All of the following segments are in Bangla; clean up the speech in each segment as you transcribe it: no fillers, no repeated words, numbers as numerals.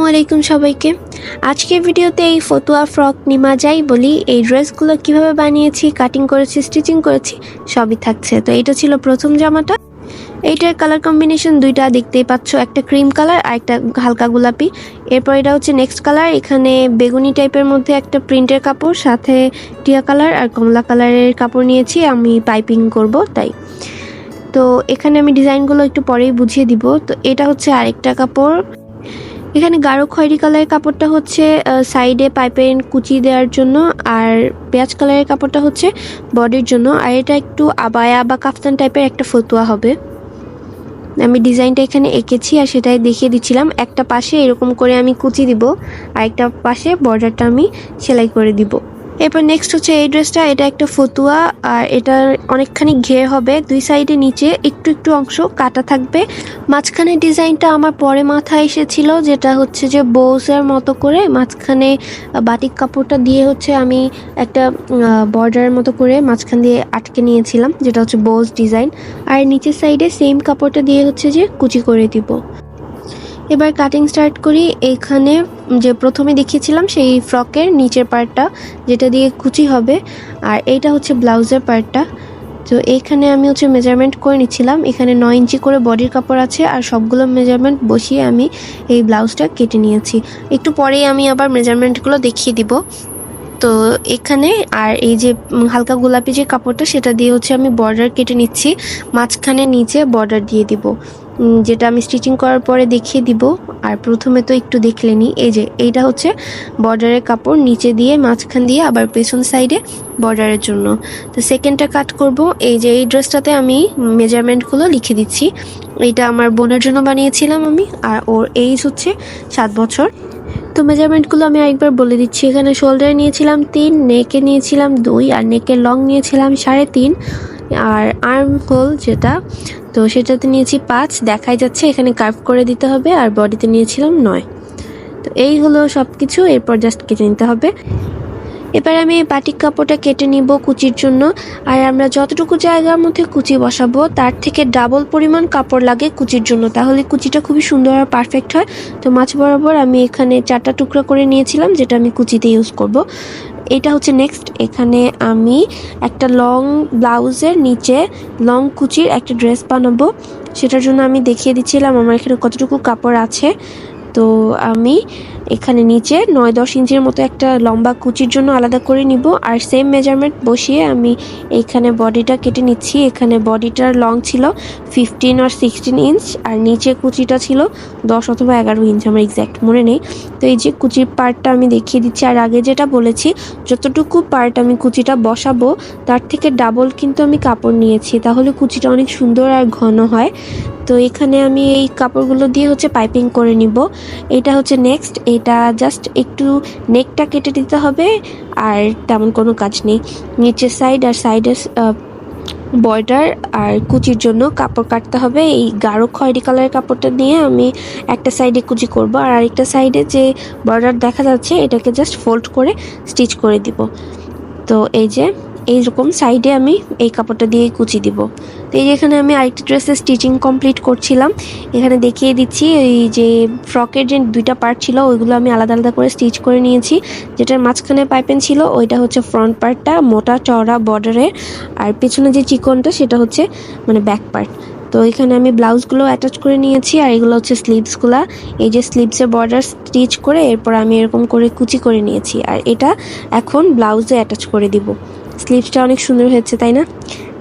আলাইকুম সবাইকে। আজকের ভিডিওতে এই ফতুয়া ফ্রক নিমা যাই বলি এই ড্রেসগুলো কিভাবে বানিয়েছি, কাটিং করেছি, স্টিচিং করেছি সবই থাকছে। তো এটা ছিল প্রথম জামাটা। এইটার কালার কম্বিনেশন দুইটা দেখতেই পাচ্ছ, একটা ক্রিম কালার আর একটা হালকা গোলাপি। এরপর এটা হচ্ছে নেক্সট কালার, এখানে বেগুনি টাইপের মধ্যে একটা প্রিন্টের কাপড়, সাথে টিয়া কালার আর কমলা কালারের কাপড় নিয়েছি আমি পাইপিং করব তাই। তো এখানে আমি ডিজাইনগুলো একটু পরেই বুঝিয়ে দিব। তো এটা হচ্ছে আরেকটা কাপড়, এখানে গাঢ় খয়েরি কালারের কাপড়টা হচ্ছে সাইডে পাইপের কুচি দেওয়ার জন্য, আর পেঁয়াজ কালারের কাপড়টা হচ্ছে বডির জন্য। আর এটা একটু আবায়া বা কাফতান টাইপের একটা ফতুয়া হবে। আমি ডিজাইনটা এখানে এঁকেছি আর সেটাই দেখিয়ে দিচ্ছিলাম। একটা পাশে এরকম করে আমি কুচি দিব আর একটা পাশে বর্ডারটা আমি সেলাই করে দিব। এরপর নেক্সট হচ্ছে এই ড্রেসটা, এটা একটা ফতুয়া আর এটার অনেকখানি ঘের হবে, দুই সাইডে নিচে একটু একটু অংশ কাটা থাকবে। মাঝখানে ডিজাইনটা আমার পরে মাথায় এসেছিল, যেটা হচ্ছে যে বোসের মতো করে মাঝখানে বাটিক কাপড়টা দিয়ে হচ্ছে আমি একটা বর্ডারের মতো করে মাঝখান দিয়ে আটকে নিয়েছিলাম, যেটা হচ্ছে বোস ডিজাইন। আর নিচের সাইডে সেম কাপড়টা দিয়ে হচ্ছে যে কুচি করে দিব। এবার কাটিং স্টার্ট করি। এইখানে যে প্রথমে দেখিয়েছিলাম সেই ফ্রকের নিচের পার্টটা যেটা দিয়ে কুচি হবে, আর এইটা হচ্ছে ব্লাউজের পার্টটা। তো এইখানে আমি হচ্ছে মেজারমেন্ট করে নিচ্ছিলাম। এখানে 9 ইঞ্চি করে বডির কাপড় আছে আর সবগুলো মেজারমেন্ট বসিয়ে আমি এই ব্লাউজটা কেটে নিয়েছি। একটু পরেই আমি আবার মেজারমেন্টগুলো দেখিয়ে দিব। তো এখানে আর এই যে হালকা গোলাপি যে কাপড়টা সেটা দিয়ে হচ্ছে আমি বর্ডার কেটে নিচ্ছি, মাঝখানে নিচে বর্ডার দিয়ে দিব, যেটা আমি স্টিচিং করার পরে দেখিয়ে দিব। আর প্রথমে তো একটু দেখলে নি, এই যে এইটা হচ্ছে বর্ডারের কাপড়, নিচে দিয়ে মাঝখান দিয়ে আবার পেছন সাইডে বর্ডারের জন্য। তো সেকেন্ডটা কাট করব। এই যে এই ড্রেসটাতে আমি মেজারমেন্টগুলো লিখে দিচ্ছি। এইটা আমার বোনের জন্য বানিয়েছিলাম আমি, আর ওর এইজ হচ্ছে 7 বছর। তো মেজারমেন্টগুলো আমি আরেকবার বলে দিচ্ছি। এখানে শোল্ডারে নিয়েছিলাম 3, নেকে নিয়েছিলাম 2, আর নেকের লং নিয়েছিলাম 3.5, আর আর্ম হোল যেটা তো সেটাতে নিয়েছি 5, দেখাই যাচ্ছে এখানে কার্ভ করে দিতে হবে। আর বডিতে নিয়েছিলাম 9। তো এই হলো সব কিছু, এরপর জাস্ট কেটে নিতে হবে। এবার আমি বাটিক কাপড়টা কেটে নিব কুচির জন্য। আর আমরা যতটুকু জায়গার মধ্যে কুচি বসাবো তার থেকে ডাবল পরিমাণ কাপড় লাগে কুচির জন্য, তাহলে কুচিটা খুবই সুন্দর আর পারফেক্ট হয়। তো মাছ বরাবর আমি এখানে 4টা টুকরা করে নিয়েছিলাম, যেটা আমি কুচিতে ইউজ করব। এটা হচ্ছে নেক্সট, এখানে আমি একটা লং ব্লাউজের নিচে লং কুচির একটা ড্রেস বানাবো। সেটার জন্য আমি দেখিয়ে দিচ্ছিলাম আমার এখানে কতটুকু কাপড় আছে। তো আমি এখানে নিচে 9-10 ইঞ্চির মতো একটা লম্বা কুচির জন্য আলাদা করে নিব, আর সেম মেজারমেন্ট বসিয়ে আমি এইখানে বডিটা কেটে নিচ্ছি। এখানে বডিটার লং ছিল 15 আর 16 ইঞ্চ, আর নিচে কুচিটা ছিল 10 অথবা 11 ইঞ্চ, আমার এক্স্যাক্ট মনে নেই। তো এই যে কুচির পার্টটা আমি দেখিয়ে দিচ্ছি। আর আগে যেটা বলেছি, যতটুকু পার্ট আমি কুচিটা বসাবো তার থেকে ডাবল কিন্তু আমি কাপড় নিয়েছি, তাহলে কুচিটা অনেক সুন্দর আর ঘন হয়। তো এখানে আমি এই কাপড়গুলো দিয়ে হচ্ছে পাইপিং করে নিব। এটা হচ্ছে নেক্সট, এটা জাস্ট একটু নেকটা কেটে দিতে হবে, আর তেমন কোনো কাজ নেই। নিচের সাইড আর সাইডের বর্ডার আর কুচির জন্য কাপড় কাটতে হবে। এই গাঢ় খয়েরি কালারের কাপড়টা নিয়ে আমি একটা সাইডে কুচি করব, আর আরেকটা সাইডে যে বর্ডার দেখা যাচ্ছে এটাকে জাস্ট ফোল্ড করে স্টিচ করে দিব। তো এই যে এইরকম সাইডে আমি এই কাপড়টা দিয়ে কুচি দিব। তো এই যে এখানে আমি আরেকটি ড্রেসের স্টিচিং কমপ্লিট করছিলাম, এখানে দেখিয়ে দিচ্ছি। এই যে ফ্রকের যে 2টা পার্ট ছিল ওইগুলো আমি আলাদা আলাদা করে স্টিচ করে নিয়েছি। যেটার মাঝখানে পাইপেন ছিল ওইটা হচ্ছে ফ্রন্ট পার্টটা, মোটা চওড়া বর্ডারের, আর পেছনে যে চিকনটা সেটা হচ্ছে মানে ব্যাক পার্ট। তো এখানে আমি ব্লাউজগুলো অ্যাটাচ করে নিয়েছি, আর এগুলো হচ্ছে স্লিভসগুলা। এই যে স্লিভসের বর্ডার স্টিচ করে এরপর আমি এরকম করে কুচি করে নিয়েছি, আর এটা এখন ব্লাউজে অ্যাটাচ করে দিব। স্লিভসটা অনেক সুন্দর হয়েছে তাই না?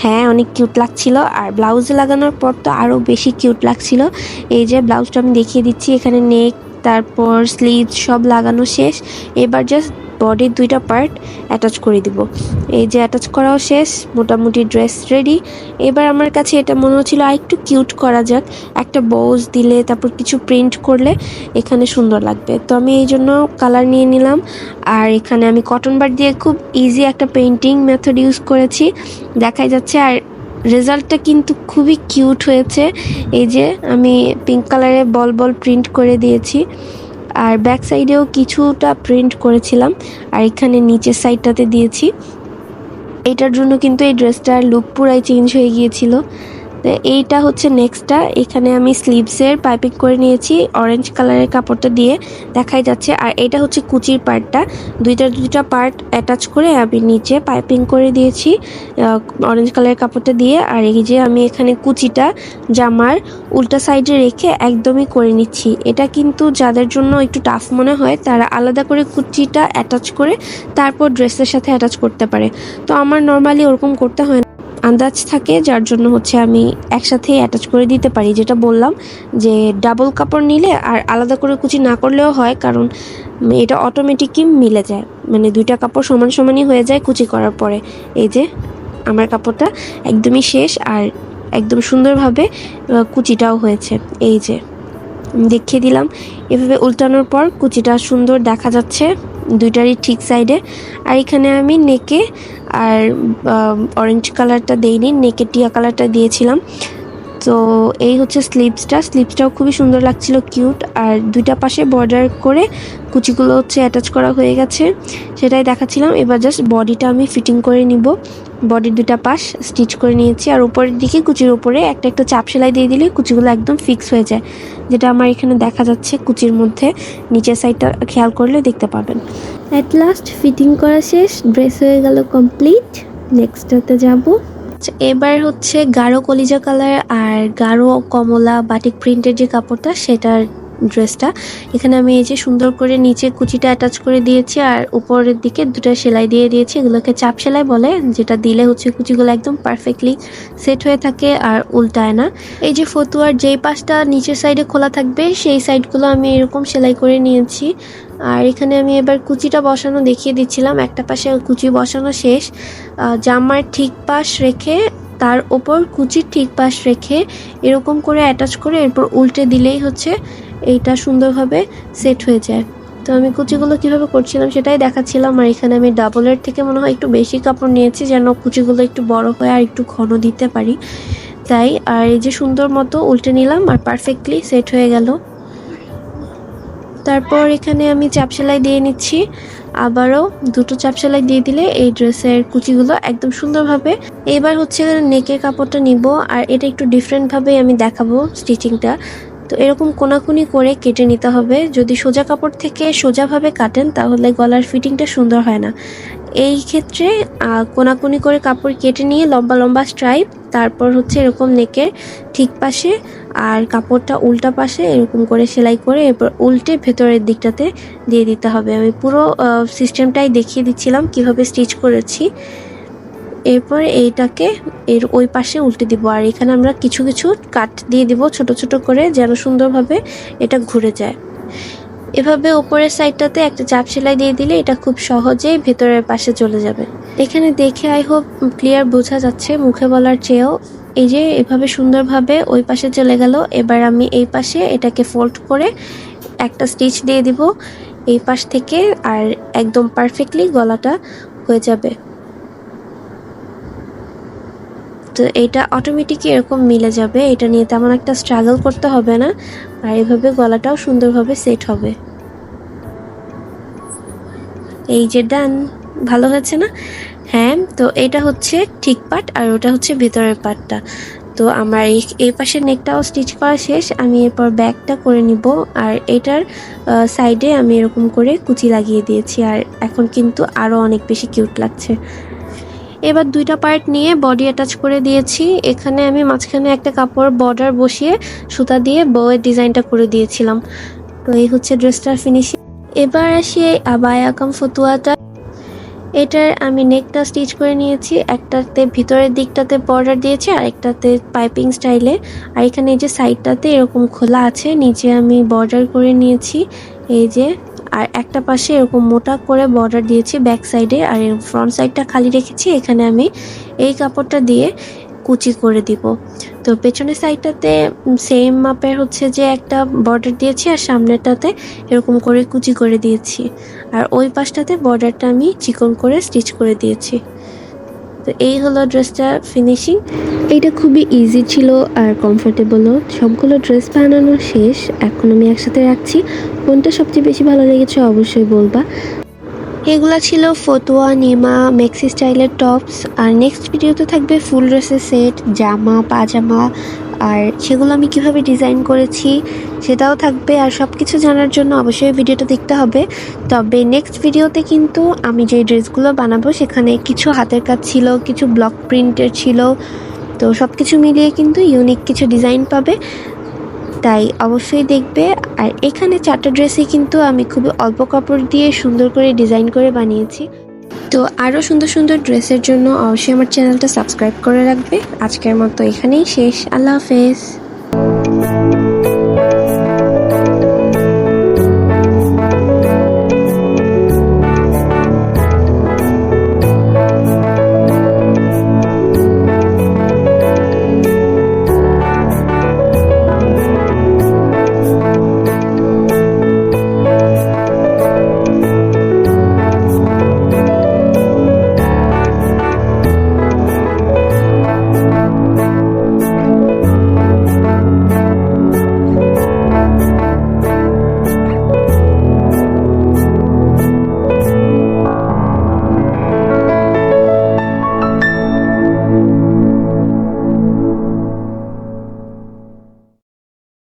হ্যাঁ, অনেক কিউট লাগছিল, আর ব্লাউজে লাগানোর পর তো আরও বেশি কিউট লাগছিল। এই যে ব্লাউজটা আমি দেখিয়ে দিচ্ছি, এখানে নেক তারপর স্লিভস সব লাগানো শেষ। এবার জাস্ট বডির 2টা পার্ট অ্যাটাচ করে দিব। এই যে অ্যাটাচ করাও শেষ, মোটামুটি ড্রেস রেডি। এবার আমার কাছে এটা মনে হচ্ছিল আর একটু কিউট করা যাক, একটা বোজ দিলে তারপর কিছু প্রিন্ট করলে এখানে সুন্দর লাগবে। তো আমি এই জন্য কালার নিয়ে নিলাম, আর এখানে আমি কটন বার দিয়ে খুব ইজি একটা পেইন্টিং মেথড ইউজ করেছি, দেখাই যাচ্ছে। আর রেজাল্টটা কিন্তু খুবই কিউট হয়েছে। এই যে আমি পিঙ্ক কালারে বল বল প্রিন্ট করে দিয়েছি, আর ব্যাক সাইডেও কিছুটা প্রিন্ট করেছিলাম, আর এখানে নিচের সাইডটাতে দিয়েছি। এটার জন্য কিন্তু এই ড্রেসটার লুক পুরাই চেঞ্জ হয়ে গিয়েছিল। তো এইটা হচ্ছে নেক্সটটা। এখানে আমি স্লিভসের পাইপিং করে নিয়েছি অরেঞ্জ কালারের কাপড়টা দিয়ে, দেখাই যাচ্ছে। আর এটা হচ্ছে কুচির পার্টটা, দুইটা পার্ট অ্যাটাচ করে আমি নিচে পাইপিং করে দিয়েছি অরেঞ্জ কালারের কাপড়টা দিয়ে। আর এই যে আমি এখানে কুচিটা জামার উল্টা সাইডে রেখে একদমই করে নিচ্ছি। এটা কিন্তু যাদের জন্য একটু টাফ মনে হয় তারা আলাদা করে কুচিটা অ্যাটাচ করে তারপর ড্রেসের সাথে অ্যাটাচ করতে পারে। তো আমার নর্মালি ওরকম করতে হয় না, আন্দাজ থাকে, যার জন্য হচ্ছে আমি একসাথেই অ্যাটাচ করে দিতে পারি। যেটা বললাম যে ডাবল কাপড় নিলে আর আলাদা করে কুচি না করলেও হয়, কারণ এটা অটোমেটিকই মিলে যায়, মানে দুইটা কাপড় সমান সমানই হয়ে যায় কুচি করার পরে। এই যে আমার কাপড়টা একদমই শেষ আর একদম সুন্দরভাবে কুচিটাও হয়েছে। এই যে দেখিয়ে দিলাম, এভাবে উল্টানোর পর কুচিটা সুন্দর দেখা যাচ্ছে দুইটারই ঠিক সাইডে। আর এখানে আমি নেকে আর অরেঞ্জ কালারটা দেইনি, নেকে টিয়া কালারটা দিয়েছিলাম। তো এই হচ্ছে স্লিভসটাও খুবই সুন্দর লাগছিল, কিউট। আর দুইটা পাশে বর্ডার করে কুচিগুলো হচ্ছে অ্যাটাচ করা হয়ে গেছে, সেটাই দেখাচ্ছিলাম। এবার জাস্ট বডিটা আমি ফিটিং করে নিব। বডির দুইটা পাশ স্টিচ করে নিয়েছি, আর উপরের দিকে কুচির উপরে একটা চাপ সেলাই দিয়ে দিলে কুচিগুলো একদম ফিক্স হয়ে যায়, যেটা আমার এখানে দেখা যাচ্ছে কুচির মধ্যে। নিচের সাইডটা খেয়াল করলে দেখতে পাবেন। অ্যাট লাস্ট ফিটিং করা শেষ, ড্রেস হয়ে গেল কমপ্লিট। নেক্সটটাতে যাব। এবার হচ্ছে গাঢ় কলিজা কালার আর গাঢ় কমলা বাটিক প্রিন্টের যে কাপড়টা, সেটার ড্রেসটা। এখানে আমি এই যে সুন্দর করে নিচে কুচিটা অ্যাটাচ করে দিয়েছি আর উপরের দিকে দুটো সেলাই দিয়ে দিয়েছি, এগুলোকে চাপ সেলাই বলে, যেটা দিলে হচ্ছে কুচিগুলো একদম পারফেক্টলি সেট হয়ে থাকে আর উল্টায় না। এই যে ফতুয়ার যেই পাশটা নিচের সাইডে খোলা থাকবে সেই সাইডগুলো আমি এরকম সেলাই করে নিয়েছি। আর এখানে আমি এবার কুচিটা বসানো দেখিয়ে দিচ্ছিলাম। একটা পাশে কুচি বসানো শেষ, জামার ঠিক পাশ রেখে তার ওপর কুচির ঠিক পাশ রেখে এরকম করে অ্যাটাচ করে এরপর উল্টে দিলেই হচ্ছে এইটা সুন্দরভাবে সেট হয়ে যায়। তো আমি কুচিগুলো কিভাবে করছিলাম সেটাই দেখাচ্ছিলাম। আর এখানে আমি ডাবলের থেকে মনে হয় একটু বেশি কাপড় নিয়েছি যেন কুচিগুলো একটু বড় হয় আর একটু ঘন দিতে পারি, তাই। আর এই যে সুন্দর মতো উল্টে নিলাম আর পারফেক্টলি সেট হয়ে গেল। তারপর এখানে আমি চাপ সেলাই দিয়ে নিচ্ছি, আবারও দুটো চাপ সেলাই দিয়ে দিলে এই ড্রেসের কুচিগুলো একদম সুন্দরভাবে। এবার হচ্ছে নেকের কাপড়টা নিব, আর এটা একটু ডিফারেন্টভাবে আমি দেখাবো স্টিচিংটা। তো এরকম কোনাকুনি করে কেটে নিতে হবে। যদি সোজা কাপড় থেকে সোজাভাবে কাটেন তাহলে গলার ফিটিংটা সুন্দর হয় না। এই ক্ষেত্রে কোনাকুনি করে কাপড় কেটে নিয়ে লম্বা লম্বা স্ট্রাইপ, তারপর হচ্ছে এরকম নেকের ঠিক পাশে আর কাপড়টা উল্টা পাশে এরকম করে সেলাই করে এরপর উল্টে ভেতরের দিকটাতে দিয়ে দিতে হবে। আমি পুরো সিস্টেমটাই দেখিয়ে দিচ্ছিলাম কিভাবে স্টিচ করেছি। এরপর এইটাকে এর ওই পাশে উল্টে দিব, আর এখানে আমরা কিছু কিছু কাট দিয়ে দিব ছোট ছোট করে, যেন সুন্দরভাবে এটা ঘুরে যায়। এভাবে উপরের সাইডটাতে একটা চাপ সেলাই দিয়ে দিলে এটা খুব সহজেই ভেতরের পাশে চলে যাবে। এখানে দেখে আই হোপ ক্লিয়ার বোঝা যাচ্ছে মুখে বলার চেয়েও। এই যে এভাবে সুন্দরভাবে ওই পাশে চলে গেল। এবার আমি এই পাশে এটাকে ফোল্ড করে একটা স্টিচ দিয়ে দিব এই পাশ থেকে, আর একদম পারফেক্টলি গলাটা হয়ে যাবে। তো এটা অটোমেটিকই এরকম মিলে যাবে, এটা নিয়ে তেমন একটা স্ট্রাগল করতে হবে না, আর এভাবে গলাটাও সুন্দরভাবে সেট হবে। এই যে ডান, ভালো হয়েছে না? হ্যাঁ। তো এটা হচ্ছে ঠিক পার্ট আর ওটা হচ্ছে ভেতরের পার্টটা। তো আমার এই পাশের নেকটাও স্টিচ করা শেষ, আমি এরপর ব্যাকটা করে নিব। আর এটার সাইডে আমি এরকম করে কুচি লাগিয়ে দিয়েছি, আর এখন কিন্তু আরও অনেক বেশি কিউট লাগছে। এবার দুইটা পার্ট নিয়ে বডি অ্যাটাচ করে দিয়েছি। এখানে আমি মাঝখানে একটা কাপড় বর্ডার বসিয়ে সুতা দিয়ে বউয়ের ডিজাইনটা করে দিয়েছিলাম। তো এই হচ্ছে ড্রেসটার ফিনিশিং। এবার আসি এই আবায়া কাম ফতুয়াটা। এটার আমি নেকটা স্টিচ করে নিয়েছি, একটাতে ভিতরের দিকটাতে বর্ডার দিয়েছি আর একটাতে পাইপিং স্টাইলে। আর এখানে এই যে সাইডটাতে এরকম খোলা আছে, নিচে আমি বর্ডার করে নিয়েছি এই যে। আর একটা পাশে এরকম মোটা করে বর্ডার দিয়েছি ব্যাক সাইডে, আর ফ্রন্ট সাইডটা খালি রেখেছি। এখানে আমি এই কাপড়টা দিয়ে কুচি করে দিব। তো পেছনের সাইডটাতে সেম মাপের হচ্ছে যে একটা বর্ডার দিয়েছি, আর সামনেরটাতে এরকম করে কুচি করে দিয়েছি, আর ওই পাশটাতে বর্ডারটা আমি চিকন করে স্টিচ করে দিয়েছি। তো এই হলো ড্রেসটার ফিনিশিং। এইটা খুবই ইজি ছিল আর কমফোর্টেবলও। সবগুলো ড্রেস বানানো শেষ, এখন আমি একসাথে রাখছি। কোনটা সবচেয়ে বেশি ভালো লেগেছে অবশ্যই বলবা। এগুলা ছিল ফতুয়া, নিমা, মেক্সি স্টাইলের টপস। আর নেক্সট ভিডিওতে থাকবে ফুল ড্রেসের সেট, জামা, পাজামা, আর সেগুলো আমি কিভাবে ডিজাইন করেছি সেটাও থাকবে। আর সব কিছু জানার জন্য অবশ্যই ভিডিওটা দেখতে হবে। তবে নেক্সট ভিডিওতে কিন্তু আমি যে ড্রেসগুলো বানাবো সেখানে কিছু হাতের কাজ ছিল, কিছু ব্লক প্রিন্টের ছিল, তো সব কিছু মিলিয়ে কিন্তু ইউনিক কিছু ডিজাইন পাবে, তাই অবশ্যই দেখবে। আর এখানে 4টা ড্রেসই কিন্তু আমি খুবই অল্প কাপড় দিয়ে সুন্দর করে ডিজাইন করে বানিয়েছি। তো আরও সুন্দর সুন্দর ড্রেসের জন্য অবশ্যই আমার চ্যানেলটা সাবস্ক্রাইব করে রাখবে। আজকের মতো এখানেই শেষ। আল্লাহ হাফেজ।